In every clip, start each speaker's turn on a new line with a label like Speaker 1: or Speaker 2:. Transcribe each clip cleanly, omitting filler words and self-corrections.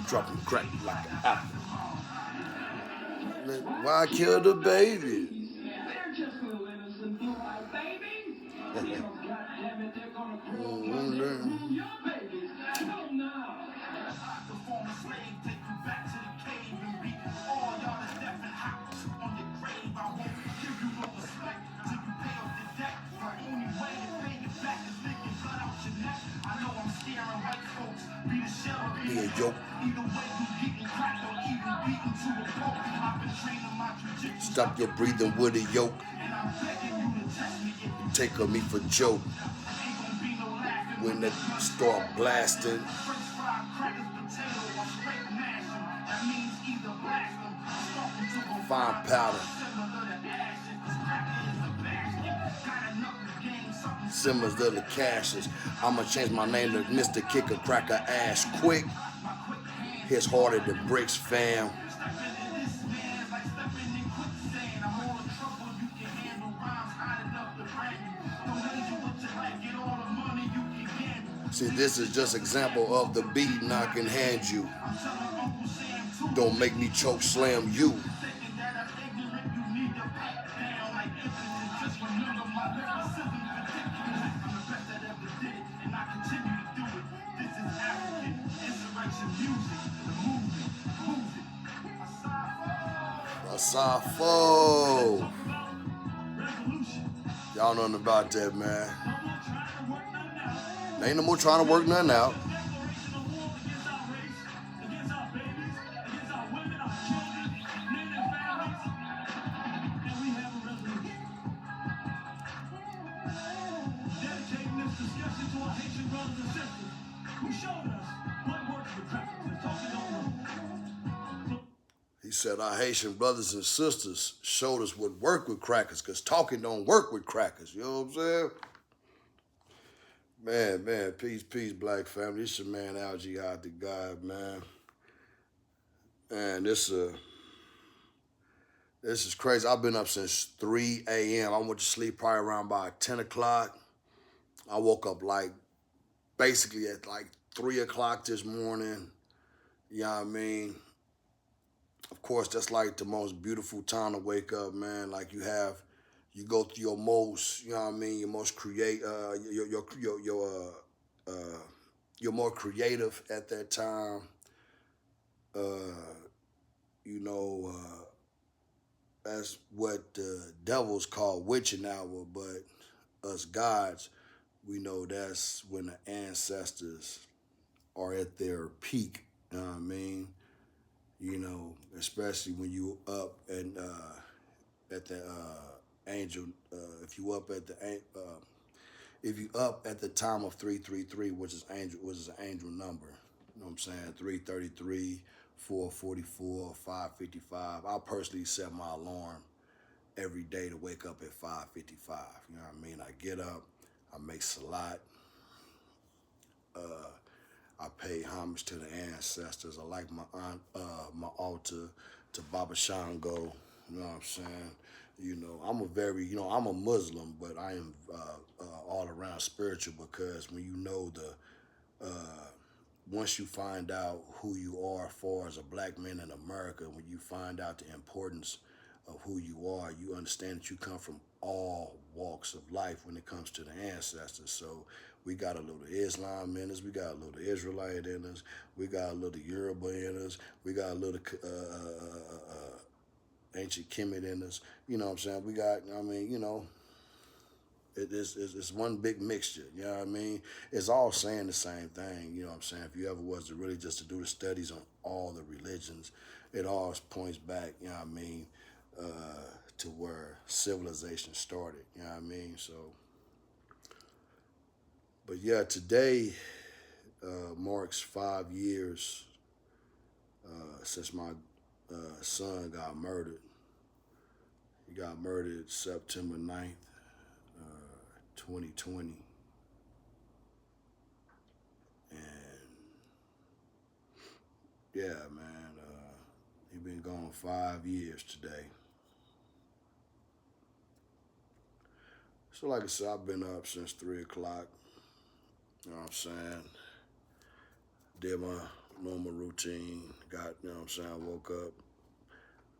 Speaker 1: dropping crack like an apple. Why kill the baby?
Speaker 2: They're just little innocent blue-eyed babies. Because goddammit, they're gonna grow up and ruin your babies. Hell no. The former slave take you back to the cave and beat all y'all to death and hop on your grave. I won't give you no respect till you pay off the debt. The only way to pay it back is licking blood out your neck. I know I'm scaring white folks. Be the sheriff, be the yoke. Either way, you getting cracked or even beaten to a pulp. I've been training my jiu-jitsu.
Speaker 1: Stop your breathing with a yoke. Take on me for joke. When they start blasting. Fine powder. Simmers of the cashes. I'ma change my name to Mr. Kicker Cracker Ash quick. Hits harder than bricks, fam. See, this is just example of the beating I can hand you. Don't make me choke slam you. Asafo. Y'all know nothing about that, man. Ain't no more trying to work nothing out.
Speaker 2: Dedicating this discussion to our Haitian brothers and sisters who showed us what works with crackers and talking don't work.
Speaker 1: He said our Haitian brothers and sisters showed us what work with crackers, because talking don't work with crackers. You know what I'm saying? Man, peace, black family. This your man Al Jihad the God, man. Man, this is crazy. I've been up since 3 a.m. I went to sleep probably around about 10 o'clock. I woke up basically at 3 o'clock this morning. You know what I mean? Of course, that's the most beautiful time to wake up, man. You go through your most, you know what I mean, your most you're more creative at that time. That's what the devils call witching hour, but us gods, we know that's when the ancestors are at their peak. You know what I mean? You know, especially when you up and at the angel, if you up at the time of 333, which is an angel number. You know what I'm saying? 333, 444, 555. I personally set my alarm every day to wake up at 5:55. You know what I mean? I get up, I make salat, I pay homage to the ancestors. I like my altar to Baba Shango. You know what I'm saying? You know, I'm a Muslim, but I am all around spiritual, because when you know once you find out who you are as far as a black man in America, when you find out the importance of who you are, you understand that you come from all walks of life when it comes to the ancestors. So we got a little Islam in us, we got a little Israelite in us, we got a little Yoruba in us, we got a little ancient Kemet in us. You know what I'm saying? We got, it's one big mixture, you know what I mean? It's all saying the same thing, you know what I'm saying? If you ever was to really just to do the studies on all the religions, it all points back, you know what I mean, to where civilization started, you know what I mean? So, but yeah, today marks 5 years since my son got murdered. He got murdered September 9th. 2020, and yeah, man, he been gone 5 years today. So like I said, I've been up since 3 o'clock, you know what I'm saying? Did normal routine. Got, you know what I'm saying, woke up.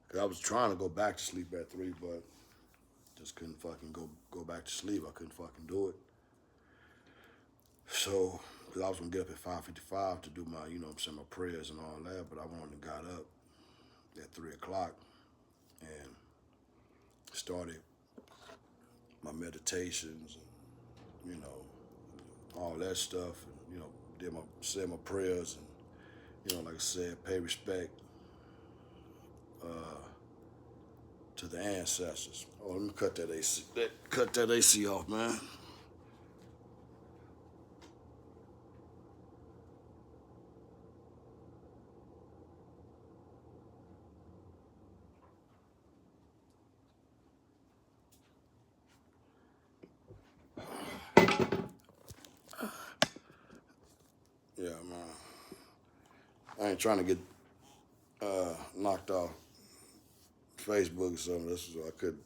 Speaker 1: Cause I was trying to go back to sleep at 3, but just couldn't fucking go back to sleep. I couldn't fucking do it. So, cause I was gonna get up at 5:55 to do my, you know what I'm saying, my prayers and all that, but I wanted to got up at 3 o'clock and started my meditations and, you know, all that stuff, and, you know, said my prayers and, you know, like I said, pay respect to the ancestors. Oh, let me cut that AC. Cut that AC off, man. Yeah, man. I ain't trying to get knocked off Facebook or something. This is what I could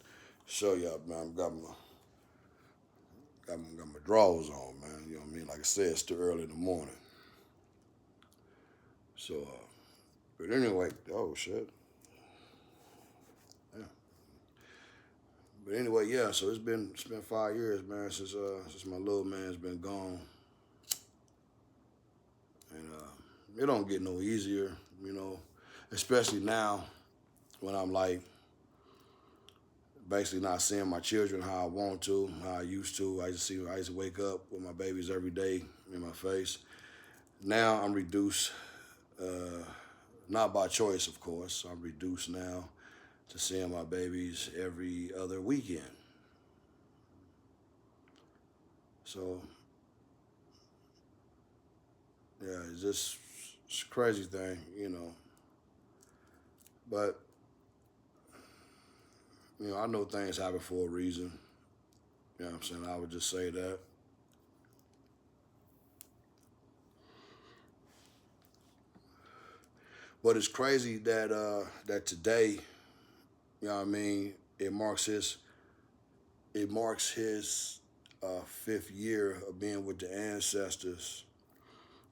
Speaker 1: show y'all, man. Got my drawers on, man. You know what I mean? Like I said, it's too early in the morning. So, but anyway, oh shit. Yeah. But anyway, yeah. So it's been 5 years, man, since my little man's been gone, and it don't get no easier, you know, especially now when I'm like basically not seeing my children how I want to, how I used to. I used to wake up with my babies every day in my face. Now I'm reduced, not by choice, of course. I'm reduced now to seeing my babies every other weekend. So yeah, it's a crazy thing, you know. But you know, I know things happen for a reason. You know what I'm saying? I would just say that. But it's crazy that that today, you know what I mean, it marks his 5th year of being with the ancestors,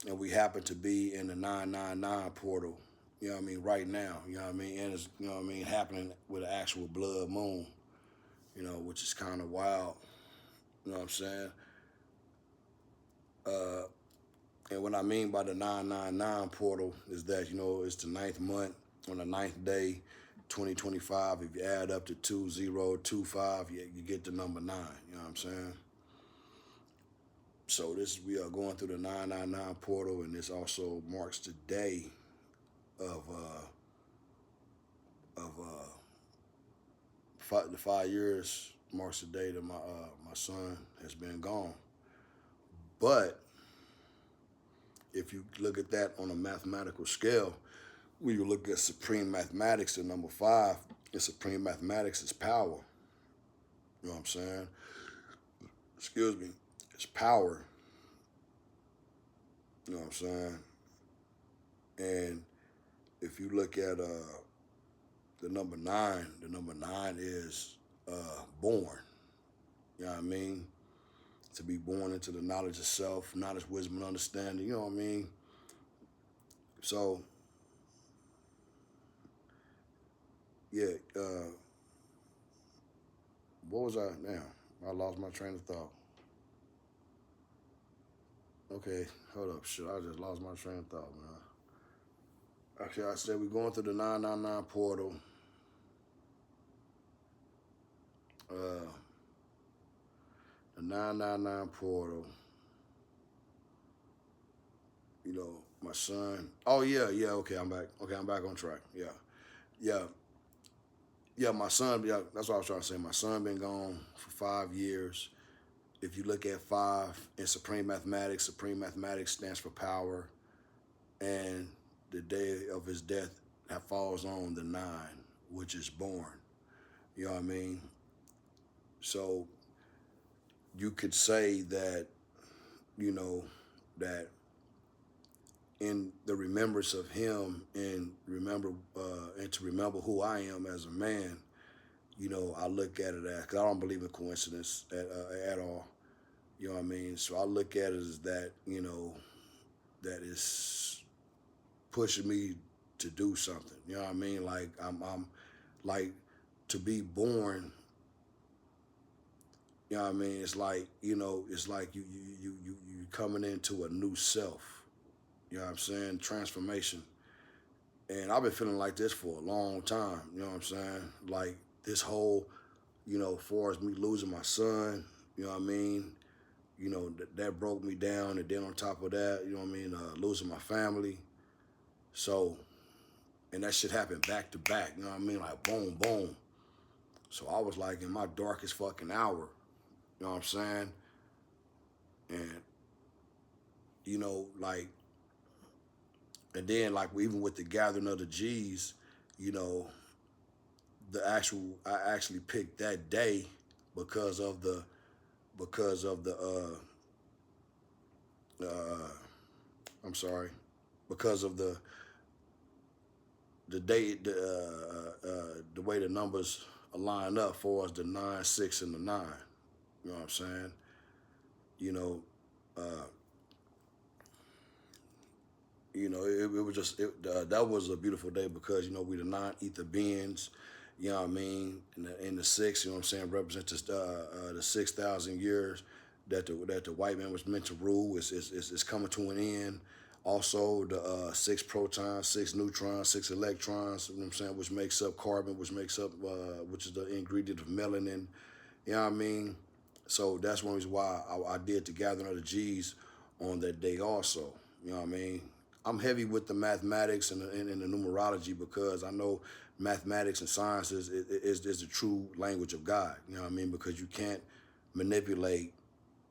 Speaker 1: and we happen to be in the 999 portal. You know what I mean, right now. You know what I mean, and it's, you know what I mean, happening with an actual blood moon. You know, which is kind of wild. You know what I'm saying? Uh, and what I mean by the 999 portal is that, you know, it's the 9th month on the 9th day, 2025. If you add up to 2025, you get the number 9. You know what I'm saying? So we are going through the 999 portal, and this also marks the day of the 5 years marks the day that my son has been gone. But if you look at that on a mathematical scale, when you look at supreme mathematics, the number 5 in supreme mathematics is power. You know what I'm saying? Excuse me. It's power. You know what I'm saying? And if you look at the number 9, the number 9 is born. You know what I mean? To be born into the knowledge of self, knowledge, wisdom, and understanding. You know what I mean? So, yeah. What was I now? I lost my train of thought. Okay, hold up. Shit, I just lost my train of thought, man. Okay, I said we're going through the 999 portal. Uh, the 999 portal. You know, my son. Oh yeah, yeah. Okay, I'm back. Okay, I'm back on track. Yeah, yeah, yeah. My son. Yeah, that's what I was trying to say. My son been gone for 5 years. If you look at 5 in supreme mathematics stands for power, and the day of his death that falls on the 9, which is born. You know what I mean? So you could say that, you know, that in the remembrance of him and to remember who I am as a man, you know, I look at it as, because I don't believe in coincidence at all. You know what I mean? So I look at it as that, you know, that is pushing me to do something. You know what I mean? Like I'm like to be born. You know what I mean? It's like, you know, it's like you coming into a new self. You know what I'm saying? Transformation. And I've been feeling like this for a long time. You know what I'm saying? Like this whole, you know, far as me losing my son, you know what I mean? You know, that broke me down. And then on top of that, you know what I mean? Losing my family. So, and that shit happened back to back. You know what I mean? Like boom, boom. So I was like in my darkest fucking hour. You know what I'm saying? And, you know, like, and then like even with the gathering of the G's, you know, I actually picked that day because of the because of the I'm sorry, because of the day the way the numbers line up for us, the 9, 6, and the 9. You know what I'm saying? You know, uh, it was just that was a beautiful day because you know we the 9 ether beings. You know what I mean? In the 6, you know what I'm saying, represents the 6,000 years that the white man was meant to rule. Is coming to an end. Also, the 6 protons, 6 neutrons, 6 electrons. You know what I'm saying, which makes up carbon, which makes up which is the ingredient of melanin. You know what I mean? So that's one reason why I did the gathering of the G's on that day also. You know what I mean? I'm heavy with the mathematics and the numerology because I know mathematics and science is the true language of God. You know what I mean? Because you can't manipulate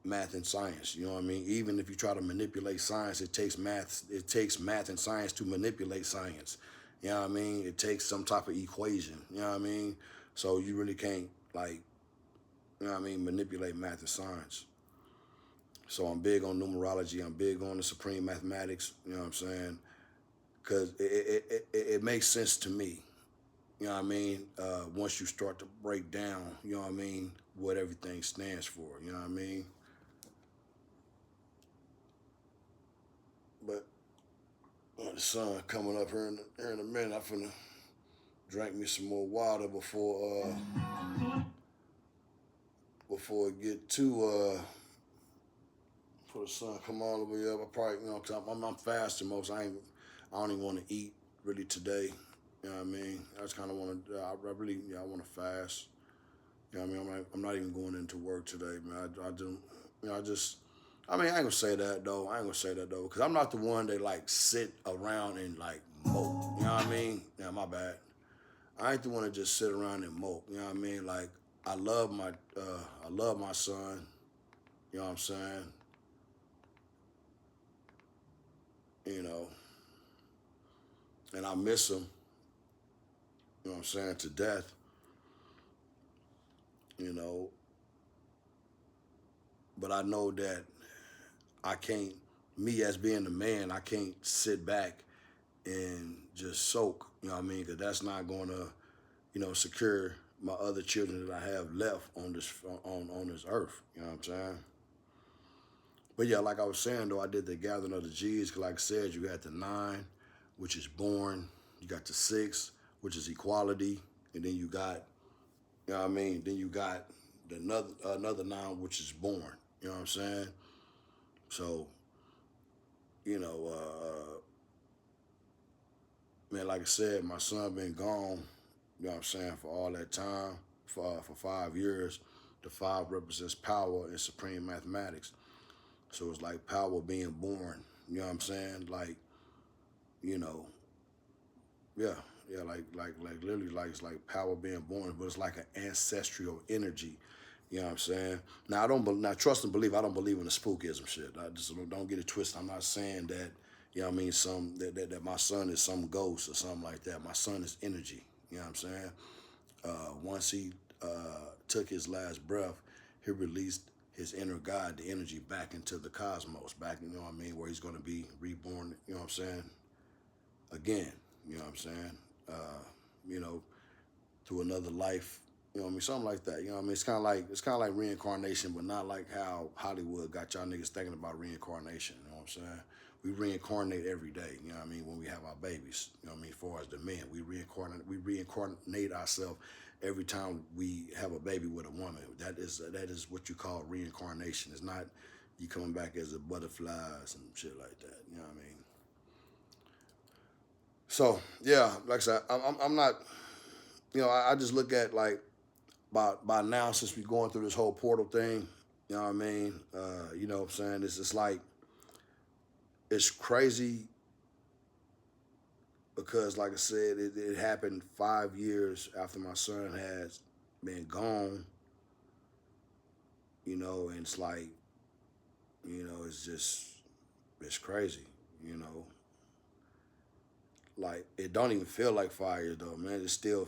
Speaker 1: math and science. You know what I mean? Even if you try to manipulate science, it takes math. It takes math and science to manipulate science. You know what I mean? It takes some type of equation. You know what I mean? So you really can't like, you know what I mean, manipulate math and science. So I'm big on numerology. I'm big on the supreme mathematics. You know what I'm saying? Because it makes sense to me. You know what I mean? Once you start to break down, you know what I mean, what everything stands for. You know what I mean? But the sun coming up here in a minute. I'm finna drink me some more water before it get too before the sun come all the way up. I probably, you know, cause I'm fasting most. I don't even want to eat really today. You know what I mean? I just kind of want to. I really, yeah, I want to fast. You know what I mean? I'm not even going into work today, man. I do. You know, I mean, I ain't gonna say that though. I ain't gonna say that though, cause I'm not the one that like sit around and like mope. You know what I mean? Yeah, my bad. I ain't the one that just sit around and mope. You know what I mean? Like I love my son. You know what I'm saying? You know, and I miss him. You know what I'm saying, to death. You know, but I know that I can't. Me as being the man, I can't sit back and just soak. You know what I mean? Because that's not going to, you know, secure my other children that I have left on this earth. You know what I'm saying? But yeah, like I was saying though, I did the gathering of the G's. Cause like I said, you got the 9, which is born. You got the 6, which is equality, and then you got, you know what I mean? Then you got another 9, which is born. You know what I'm saying? So, you know, man, like I said, my son been gone. You know what I'm saying, for all that time, for 5 years. The 5 represents power in supreme mathematics. So it's like power being born. You know what I'm saying? Like, you know, yeah, yeah, like literally, like it's like power being born, but it's like an ancestral energy. You know what I'm saying? Now now trust and believe. I don't believe in the spookism shit. I just don't get it twisted. I'm not saying that. You know what I mean? That my son is some ghost or something like that. My son is energy. You know what I'm saying? Once he took his last breath, he released his inner God, the energy, back into the cosmos, back, you know what I mean, where he's going to be reborn, you know what I'm saying, again, you know what I'm saying, you know, through another life, you know what I mean, something like that, you know what I mean, it's kind of like reincarnation, but not like how Hollywood got y'all niggas thinking about reincarnation, you know what I'm saying, we reincarnate every day, you know what I mean, when we have our babies, you know what I mean, as far as the men. We reincarnate ourselves every time we have a baby with a woman. That is what you call reincarnation. It's not you coming back as a butterflies and shit like that, you know what I mean? So, yeah, like I said, I'm not, you know, I just look at, like, by now, since we're going through this whole portal thing, you know what I mean? You know what I'm saying? It's just like, it's crazy because, like I said, it happened 5 years after my son had been gone, you know, and it's like, you know, it's crazy, you know. Like, it don't even feel like 5 years though, man. It still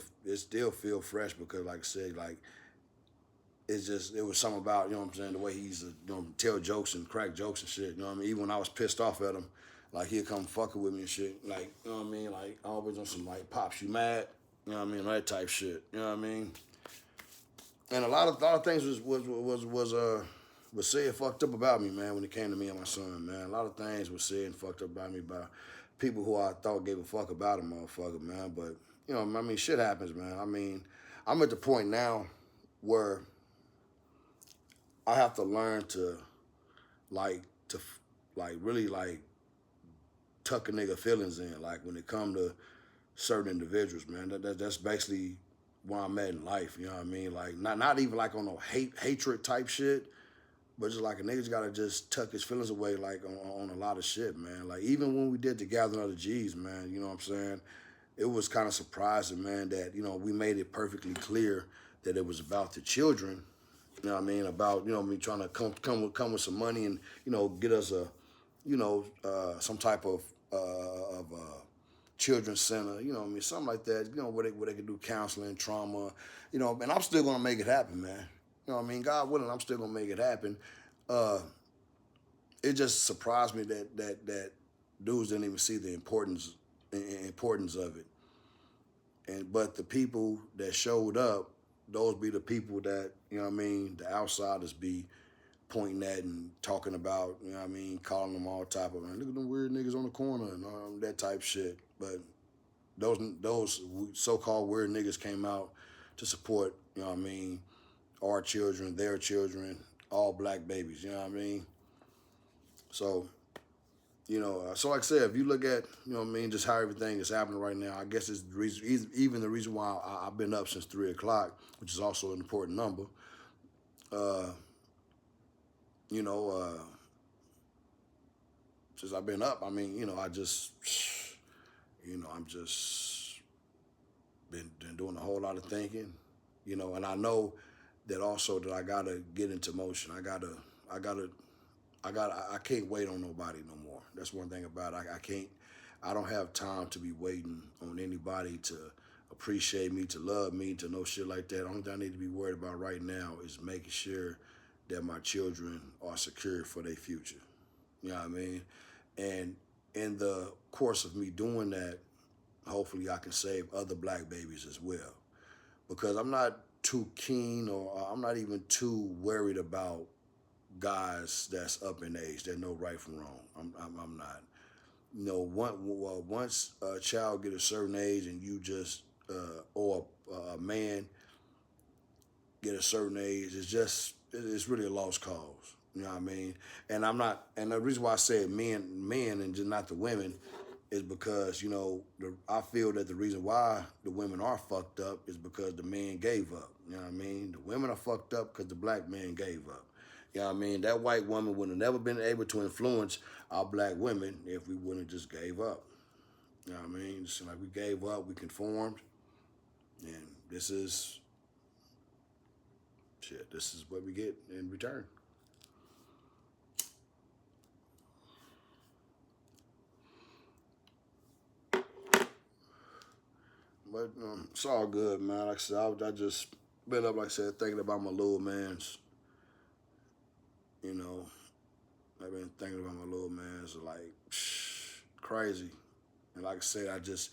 Speaker 1: feel fresh because, like I said, like, it was something about, you know what I'm saying, the way he used to, you know, tell jokes and crack jokes and shit, you know what I mean? Even when I was pissed off at him, like, he'd come fucking with me and shit, like, you know what I mean? Like, always on some, like, pops, you mad? You know what I mean? That type shit, you know what I mean? And a lot of things was said fucked up about me, man, when it came to me and my son, man. A lot of things was said and fucked up about me by people who I thought gave a fuck about a motherfucker, man. But, you know, I mean, shit happens, man. I mean, I'm at the point now where I have to learn to, like, really, like, tuck a nigga feelings in, like, when it come to certain individuals, man. That's basically where I'm at in life, you know what I mean? Like, not even, like, on no hatred type shit, but just, like, a nigga's gotta just tuck his feelings away, like, on a lot of shit, man. Like, even when we did the Gathering of the G's, man, you know what I'm saying? It was kind of surprising, man, that, you know, we made it perfectly clear that it was about the children. You know what I mean? About, you know, me trying to come with some money and, you know, get us a, you know, some type of children's center, you know what I mean? Something like that, you know, where they can do counseling, trauma, you know, and I'm still gonna make it happen, man. You know what I mean? God willing, I'm still gonna make it happen. It just surprised me that dudes didn't even see the importance of it. But the people that showed up, those be the people that, you know what I mean, the outsiders be pointing at and talking about, you know what I mean, calling them all type of, man, look at them weird niggas on the corner and that type shit. But those so-called weird niggas came out to support, you know what I mean, our children, their children, all black babies, you know what I mean? So, you know, so like I said, if you look at, you know what I mean, just how everything is happening right now, I guess it's the reason, even the reason why I've been up since 3 o'clock, which is also an important number. You know, since I've been up, I mean, you know, I'm just been doing a whole lot of thinking, you know, and I know that also that I gotta get into motion. I can't wait on nobody no more. That's one thing about it. I don't have time to be waiting on anybody to appreciate me, to love me, to no shit like that. The only thing I need to be worried about right now is making sure that my children are secure for their future. You know what I mean? And in the course of me doing that, hopefully I can save other black babies as well. Because I'm not too keen or I'm not even too worried about guys that's up in age that know right from wrong. I'm not. You know, once a child get a certain age and you just, or a man get a certain age, it's really a lost cause. You know what I mean? And I'm not, and the reason why I say men and just not the women is because, you know, I feel that the reason why the women are fucked up is because the men gave up. You know what I mean? The women are fucked up because the black man gave up. You know what I mean? That white woman would have never been able to influence our black women if we wouldn't have just gave up. You know what I mean? It's like we gave up, we conformed, and this is what we get in return. But it's all good, man. Like I said, I just been up, like I said, thinking about my little mans. You know, I've been thinking about my little mans, like, crazy. And like I said, I just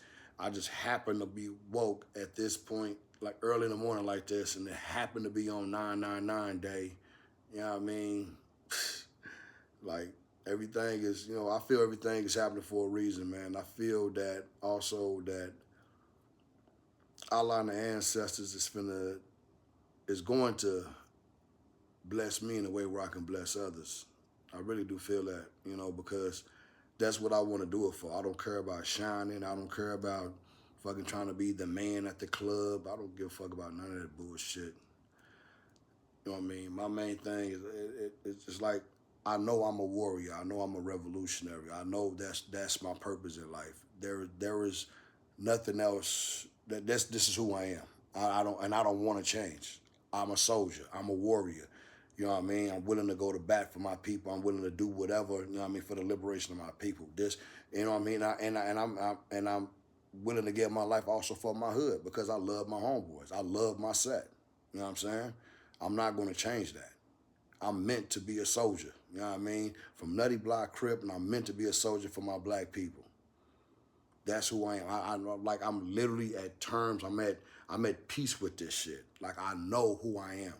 Speaker 1: happen to be woke at this point, like early in the morning like this, and it happened to be on 999 day. You know what I mean? Like, everything is, you know, I feel everything is happening for a reason, man. I feel that also that Allah and the ancestors is going to bless me in a way where I can bless others. I really do feel that, you know, because that's what I want to do it for. I don't care about shining. I don't care about fucking trying to be the man at the club. I don't give a fuck about none of that bullshit. You know what I mean? My main thing is it's just like I know I'm a warrior. I know I'm a revolutionary. I know that's my purpose in life. There is nothing else. This is who I am. I don't want to change. I'm a soldier. I'm a warrior. You know what I mean? I'm willing to go to bat for my people. I'm willing to do whatever, you know what I mean, for the liberation of my people. This, you know what I mean? I'm willing to give my life also for my hood because I love my homeboys. I love my set. You know what I'm saying? I'm not going to change that. I'm meant to be a soldier. You know what I mean? From Nutty Block Crip, and I'm meant to be a soldier for my black people. That's who I am. Like I'm literally at terms. I'm at peace with this shit. Like I know who I am.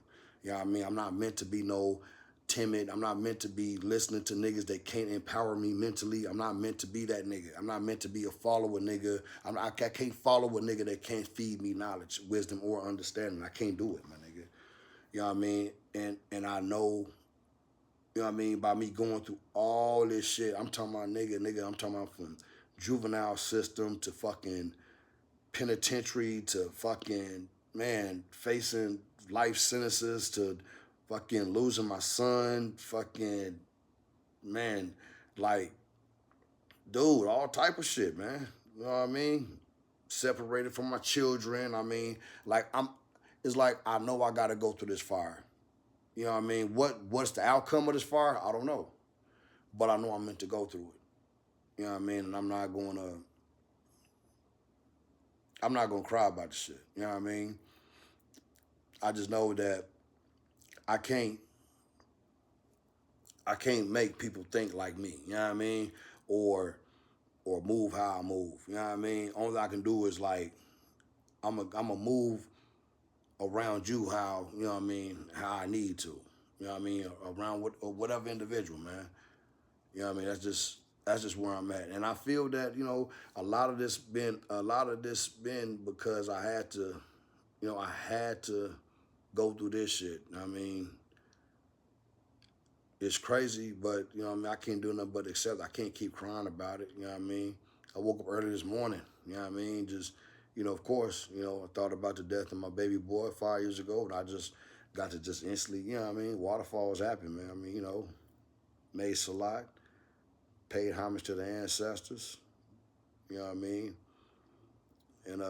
Speaker 1: You know what I mean? I'm not meant to be no timid. I'm not meant to be listening to niggas that can't empower me mentally. I'm not meant to be that nigga. I'm not meant to be a follower nigga. I can't follow a nigga that can't feed me knowledge, wisdom, or understanding. I can't do it, my nigga. You know what I mean? And I know, you know what I mean, by me going through all this shit, I'm talking about nigga, I'm talking about from juvenile system to fucking penitentiary to fucking, man, facing life sentences to fucking losing my son, fucking, man, like, dude, all type of shit, man. You know what I mean? Separated from my children. I mean, like, it's like I know I gotta go through this fire. You know what I mean? What's the outcome of this fire? I don't know. But I know I'm meant to go through it. You know what I mean? And I'm not gonna cry about the shit. You know what I mean? I just know that I can't make people think like me, you know what I mean? Or move how I move. You know what I mean? Only I can do is like I'm a move around you how, you know what I mean, how I need to. You know what I mean? Around whatever individual, man. You know what I mean? That's just where I'm at. And I feel that, you know, a lot of this been because I had to, you know, I had to go through this shit. I mean, it's crazy, but, you know what I mean, I can't do nothing but accept. I can't keep crying about it, you know what I mean? I woke up early this morning, you know what I mean? Just, you know, of course, you know, I thought about the death of my baby boy 5 years ago, and I just got to just instantly, you know what I mean? Waterfalls happen, man. I mean, you know, made salat, paid homage to the ancestors, you know what I mean? And,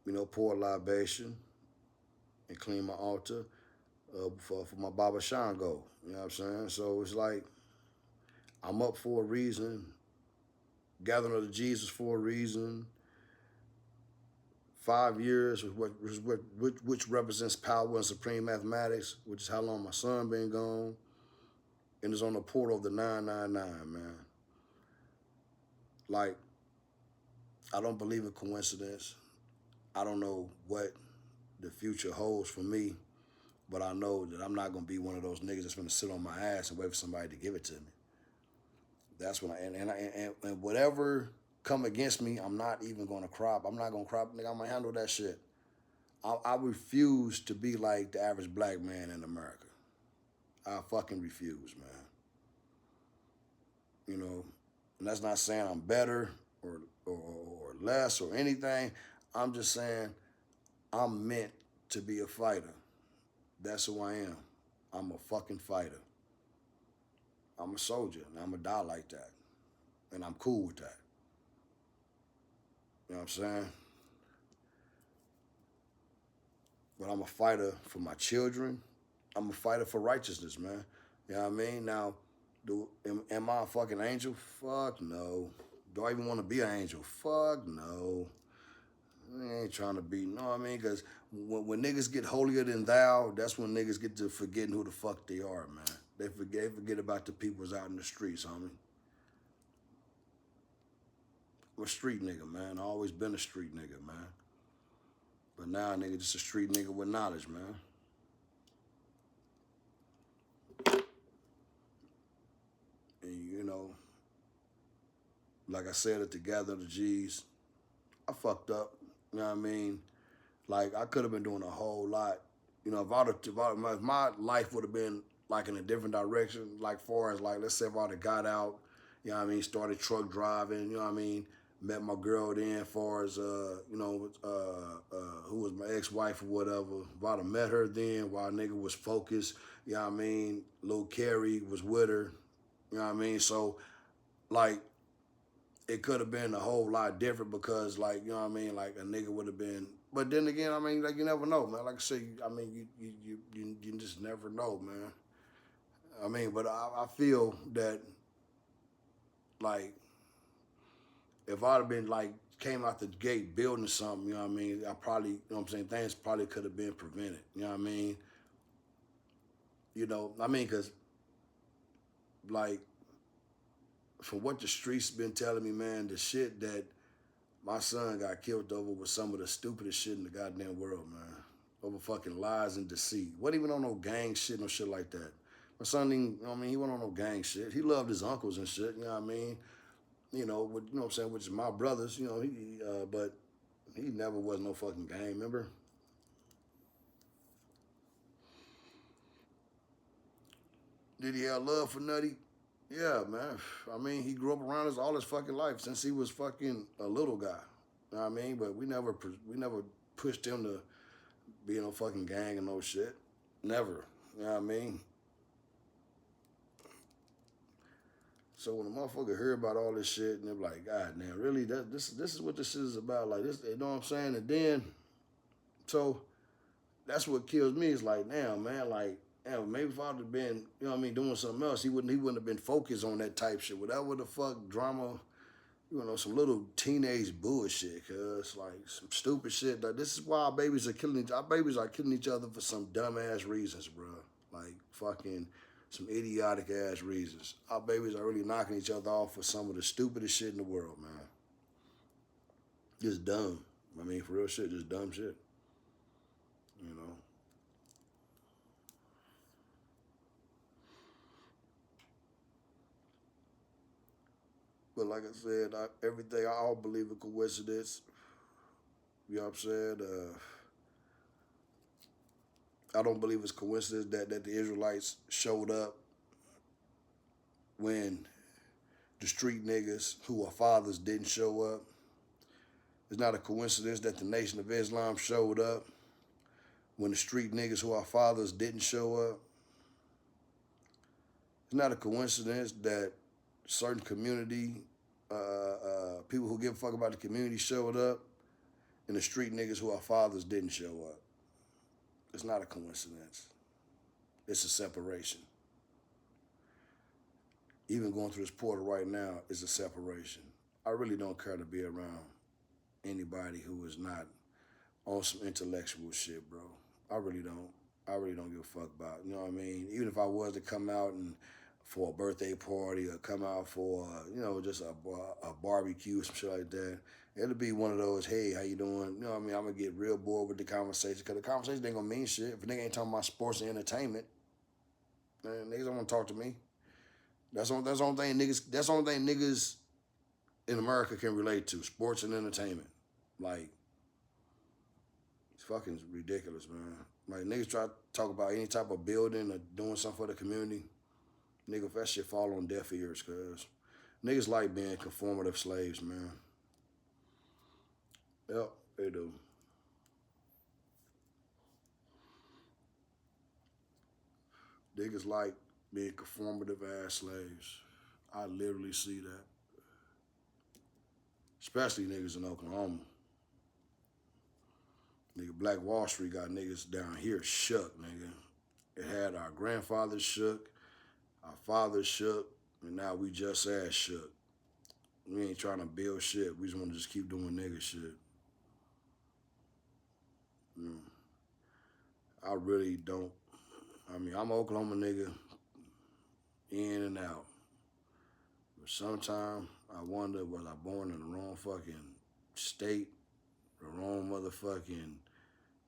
Speaker 1: you know, pour a libation and clean my altar for my Baba Shango, you know what I'm saying? So it's like, I'm up for a reason, gathering of Jesus for a reason. 5 years, which represents power and supreme mathematics, which is how long my son been gone. And it's on the portal of the 999, man. Like, I don't believe in coincidence. I don't know what the future holds for me, but I know that I'm not gonna be one of those niggas that's gonna sit on my ass and wait for somebody to give it to me. That's when and whatever come against me, I'm not even gonna cry. I'm not gonna cry, nigga. I'm gonna handle that shit. I refuse to be like the average black man in America. I fucking refuse, man. You know, and that's not saying I'm better or less or anything. I'm just saying I'm meant to be a fighter. That's who I am. I'm a fucking fighter. I'm a soldier, and I'm gonna die like that. And I'm cool with that. You know what I'm saying? But I'm a fighter for my children. I'm a fighter for righteousness, man. You know what I mean? Now, am I a fucking angel? Fuck no. Do I even want to be an angel? Fuck no. I ain't trying to be, you know what I mean? Because when niggas get holier than thou, that's when niggas get to forgetting who the fuck they are, man. They forget about the peoples out in the streets, homie. I'm a street nigga, man. I always been a street nigga, man. But now, nigga, just a street nigga with knowledge, man. And like I said at the Gather of the G's, I fucked up. You know what I mean? Like I could have been doing a whole lot. You know, if my life would have been like in a different direction, like far as like let's say if I'd have got out, you know what I mean, started truck driving, you know what I mean, met my girl then, far as who was my ex-wife or whatever. If I'd have met her then while a nigga was focused, you know what I mean, Lil Carrie was with her, you know what I mean, so like it could have been a whole lot different because, like, you know what I mean, like a nigga would have been. But then again, I mean, like you never know, man. Like I say, I mean, you just never know, man. I mean, but I feel that like if I'd have been like came out the gate building something, you know what I mean, I probably, you know what I'm saying, things probably could have been prevented. You know what I mean? You know, I mean, cause like from what the streets been telling me, man, the shit that my son got killed over was some of the stupidest shit in the goddamn world, man. Over fucking lies and deceit. Wasn't even on no gang shit, no shit like that. My son didn't, you know what I mean, he wasn't on no gang shit. He loved his uncles and shit, you know what I mean? You know, with, you know what I'm saying, which is my brothers, you know, but he never was no fucking gang member. Did he have love for Nutty? Yeah, man. I mean, he grew up around us all his fucking life since he was fucking a little guy. You know what I mean? But we never pushed him to be in no fucking gang and no shit. Never. You know what I mean? So when a motherfucker hear about all this shit and they're like, God damn, really? This is what this shit is about. Like this, you know what I'm saying? And then, so that's what kills me. Is like, damn, man, like, damn, maybe if I'd have been, you know what I mean, doing something else, he wouldn't have been focused on that type shit. Whatever the fuck drama, you know, some little teenage bullshit, cause like some stupid shit. Like this is why our babies are killing each other for some dumbass reasons, bro. Like fucking some idiotic ass reasons. Our babies are really knocking each other off for some of the stupidest shit in the world, man. Just dumb. I mean, for real shit, just dumb shit. You know. But like I said, everything I all believe in coincidence. You know what I'm saying? I don't believe it's coincidence that the Israelites showed up when the street niggas who are fathers didn't show up. It's not a coincidence that the Nation of Islam showed up when the street niggas who are fathers didn't show up. It's not a coincidence that certain community, people who give a fuck about the community showed up and the street niggas who are fathers didn't show up. It's not a coincidence. It's a separation. Even going through this portal right now is a separation. I really don't care to be around anybody who is not on some intellectual shit, bro. I really don't. I really don't give a fuck about. You know what I mean? Even if I was to come out and for a birthday party or come out for just a barbecue, some shit like that, it'll be one of those, hey, how you doing? You know what I mean? I'm gonna get real bored with the conversation because the conversation ain't gonna mean shit. If a nigga ain't talking about sports and entertainment, man, niggas don't want to talk to me. That's the only thing niggas in America can relate to, sports and entertainment. Like, it's fucking ridiculous, man. Like, niggas try to talk about any type of building or doing something for the community. Nigga, if that shit fall on deaf ears, cuz niggas like being conformative slaves, man. Yep, they do. Niggas like being conformative ass slaves. I literally see that. Especially niggas in Oklahoma. Nigga, Black Wall Street got niggas down here shook, nigga. It had our grandfathers shook, our fathers shook, and now we just ass shook. We ain't trying to build shit. We just want to just keep doing nigga shit. I really don't. I mean, I'm an Oklahoma nigga in and out. But sometimes I wonder, was I born in the wrong fucking state, the wrong motherfucking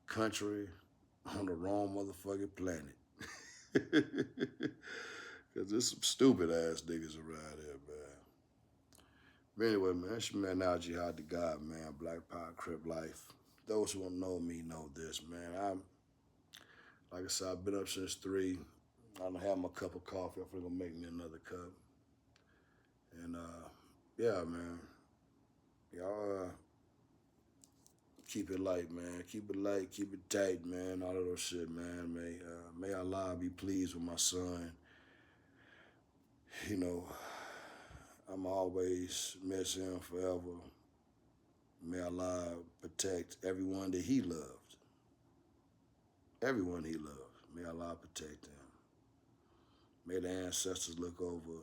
Speaker 1: country, on the wrong motherfucking planet? Because there's some stupid ass niggas around here, man. But anyway, man, it's your man Al Jihad, the God, man. Black Power, Crip Life. Those who don't know me know this, man. Like I said, I've been up since 3. I don't have my cup of coffee. I'm gonna make me another cup. And yeah, man. Y'all keep it light, man. Keep it light, keep it tight, man. All of those shit, man. May Allah be pleased with my son. You know, I'm always miss him forever. May Allah protect everyone that he loved. Everyone he loved. May Allah protect him. May the ancestors look over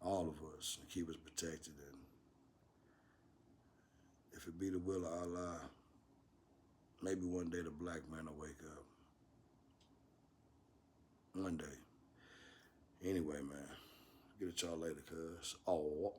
Speaker 1: all of us and keep us protected. And if it be the will of Allah, maybe one day the black man will wake up. One day. Anyway, man. Get at y'all later, cuz. Oh.